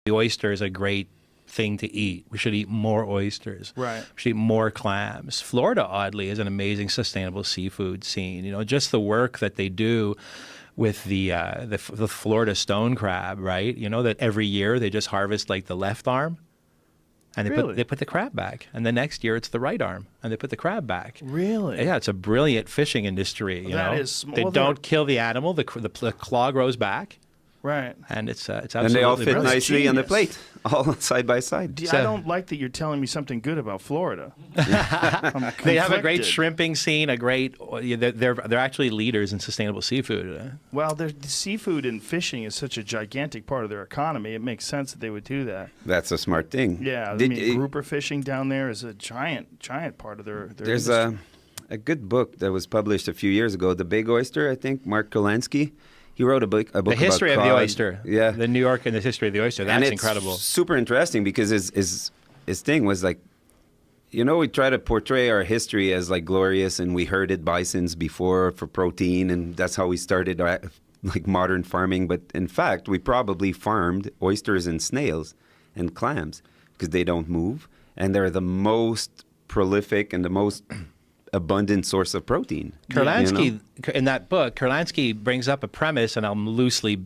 The oyster is a great thing to eat. We should eat more oysters. Right. We should eat more clams. Florida, oddly, is an amazing sustainable seafood scene. You know, just the work that they do with the Florida stone crab, right? You know, that every year they just harvest like the left arm. And they put the crab back. And the next year it's the right arm. And they put the crab back. Really? Yeah, it's a brilliant fishing industry. You know? They well, don't kill the animal. The claw grows back. Right. And it's absolutely And they all fit brilliant. nicely on the plate, all side by side. I don't like that you're telling me something good about Florida. They have a great shrimping scene, they're actually leaders in sustainable seafood. Well, the seafood and fishing is such a gigantic part of their economy. It makes sense that they would do that. That's a smart thing. Yeah, grouper fishing down there is a giant part of their There's industry. a good book that was published a few years ago, The Big Oyster, I think, Mark Kurlansky. He wrote a book The history about of the cod. oyster. Yeah. The New York and the history of the oyster. That's and it's incredible. Super interesting because his thing was like, you know, we try to portray our history as like glorious and we herded bisons before for protein and that's how we started our, like modern farming. But in fact, we probably farmed oysters and snails and clams because they don't move and they're the most prolific and the most abundant source of protein. Kurlansky, in that book, Kurlansky brings up a premise, and I'm loosely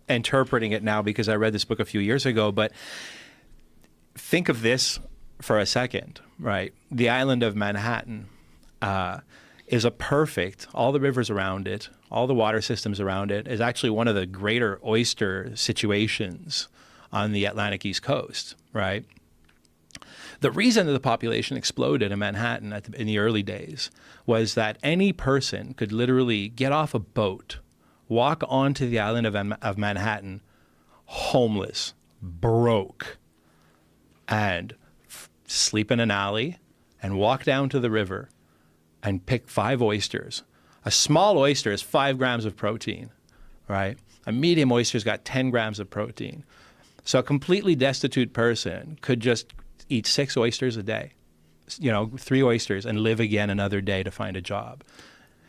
interpreting it now because I read this book a few years ago, but think of this for a second, right? The island of Manhattan is all the rivers around it, all the water systems around it, is actually one of the greater oyster situations on the Atlantic East Coast, right? The reason that the population exploded in Manhattan in the early days was that any person could literally get off a boat, walk onto the island of Manhattan, homeless, broke, and sleep in an alley and walk down to the river and pick 5 oysters. A small oyster is 5 grams of protein, right? A medium oyster's got 10 grams of protein. So a completely destitute person could just eat 6 oysters a day, 3 oysters, and live again another day to find a job.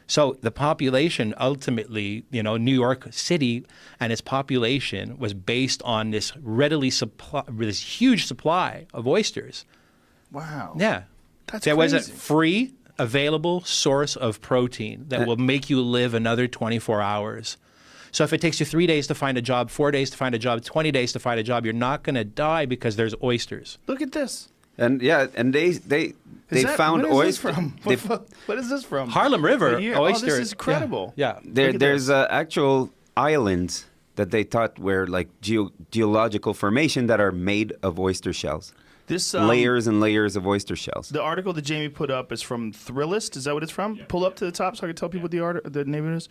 So the population ultimately, New York City and its population was based on this this huge supply of oysters. Wow. Yeah. There was a free, available source of protein that will make you live another 24 hours. So if it takes you 3 days to find a job, 4 days to find a job, 20 days to find a job, you're not going to die because there's oysters. Look at this. And they found oysters. What is this from? Harlem River oyster. Oh, this is incredible. Yeah. There's actual islands that they thought were like geological formation that are made of oyster shells. This layers and layers of oyster shells. The article that Jamie put up is from Thrillist. Is that what it's from? Yeah. Pull up to the top so I can tell people the name of it is.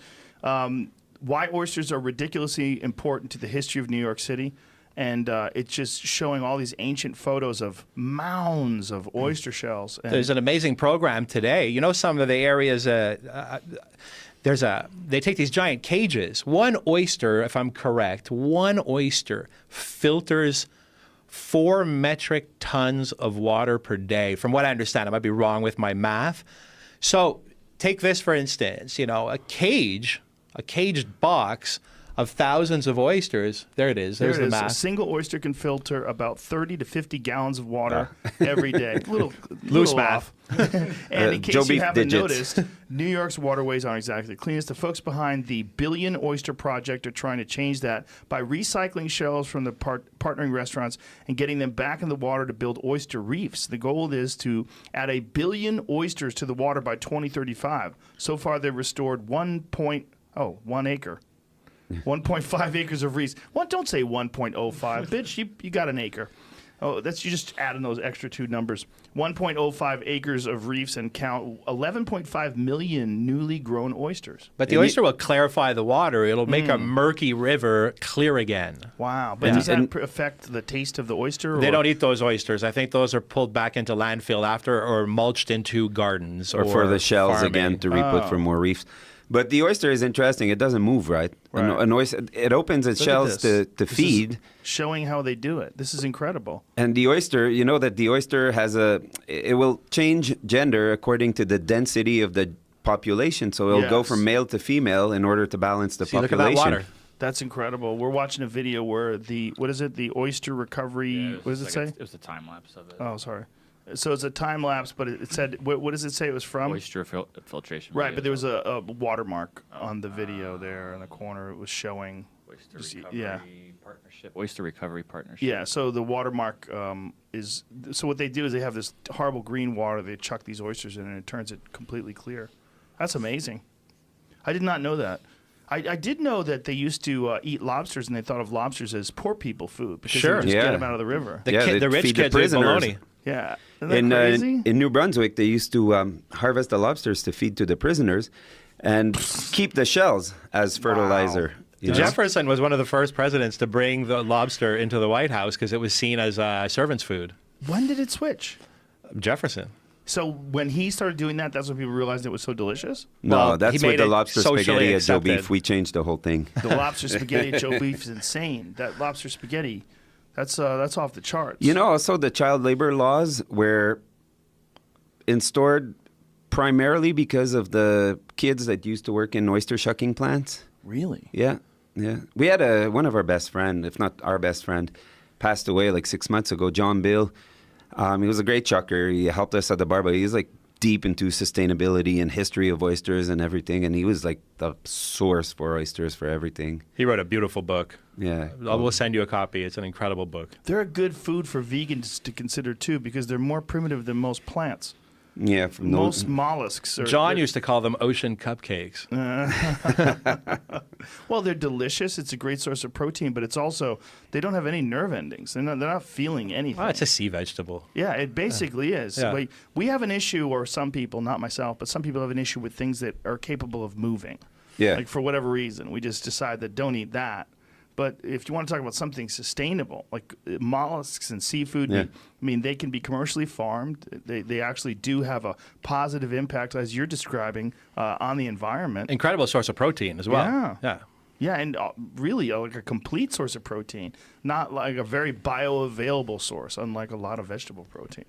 Why oysters are ridiculously important to the history of New York City. And it's just showing all these ancient photos of mounds of oyster shells. And there's an amazing program today. Some of the areas, they take these giant cages. One oyster, if I'm correct, filters 4 metric tons of water per day. From what I understand, I might be wrong with my math. So take this, for instance, a caged box of thousands of oysters. There it is. There's the math. A single oyster can filter about 30 to 50 gallons of water every day. Loose math. And in case you haven't noticed, New York's waterways aren't exactly the cleanest. The folks behind the Billion Oyster Project are trying to change that by recycling shells from the partnering restaurants and getting them back in the water to build oyster reefs. The goal is to add 1 billion oysters to the water by 2035. So far, they've restored 1 acre. 1.5 acres of reefs. Well, don't say 1.05, bitch. You got an acre. Oh, you just adding those extra 2 numbers. 1.05 acres of reefs and count 11.5 million newly grown oysters. But the oyster will clarify the water. It'll make a murky river clear again. Wow. But does that affect the taste of the oyster? They don't eat those oysters. I think those are pulled back into landfill after or mulched into gardens. Or for the shells farming. Again to re-put for more reefs. But the oyster is interesting. It doesn't move, right? An oyster, it opens its shells to feed. Showing how they do it. This is incredible. And the oyster, that the oyster it will change gender according to the density of the population. So it'll go from male to female in order to balance the population. Look at that water. That's incredible. We're watching a video where the oyster recovery. What does it say? It was a time lapse of it. Oh, sorry. So it's a time lapse, but it said what does it say it was from? Oyster filtration. Right, but there was a watermark on the video there in the corner. It was showing. Oyster recovery partnership. Oyster recovery partnership. Yeah. So the watermark is. So what they do is they have this horrible green water. They chuck these oysters in, and it turns it completely clear. That's amazing. I did not know that. I did know that they used to eat lobsters, and they thought of lobsters as poor people food because they would just get them out of the river. The rich kids ate bologna. Yeah. Isn't that crazy? In New Brunswick, they used to harvest the lobsters to feed to the prisoners and keep the shells as fertilizer. Wow. You know? Jefferson was one of the first presidents to bring the lobster into the White House because it was seen as servant's food. When did it switch? Jefferson. So when he started doing that, that's when people realized it was so delicious? No, Well, that's he with made the it lobster socially spaghetti at Joe accepted. Beef. We changed the whole thing. The lobster spaghetti at Joe Beef is insane. That lobster spaghetti, that's off the charts. You know, also the child labor laws were instaured primarily because of the kids that used to work in oyster shucking plants. Really? Yeah, yeah. We had one of our best friend, if not our best friend, passed away like 6 months ago, John Bill. He was a great chucker. He helped us at the bar, but he was like deep into sustainability and history of oysters and everything. And he was like the source for oysters for everything. He wrote a beautiful book. Yeah. We'll send you a copy. It's an incredible book. They're a good food for vegans to consider, too, because they're more primitive than most plants. Yeah. From Most mollusks. John used to call them ocean cupcakes. Well, they're delicious. It's a great source of protein, but it's also, they don't have any nerve endings. They're not feeling anything. Oh, it's a sea vegetable. Yeah, it basically is. Yeah. Like, we have an issue, or some people, not myself, but some people have an issue with things that are capable of moving. Yeah. Like, for whatever reason, we just decide that don't eat that. But if you want to talk about something sustainable, like mollusks and seafood, Yeah. I mean, they can be commercially farmed. They actually do have a positive impact, as you're describing, on the environment. Incredible source of protein as well. Yeah. Yeah. Yeah, and really like a complete source of protein, not like a very bioavailable source, unlike a lot of vegetable protein.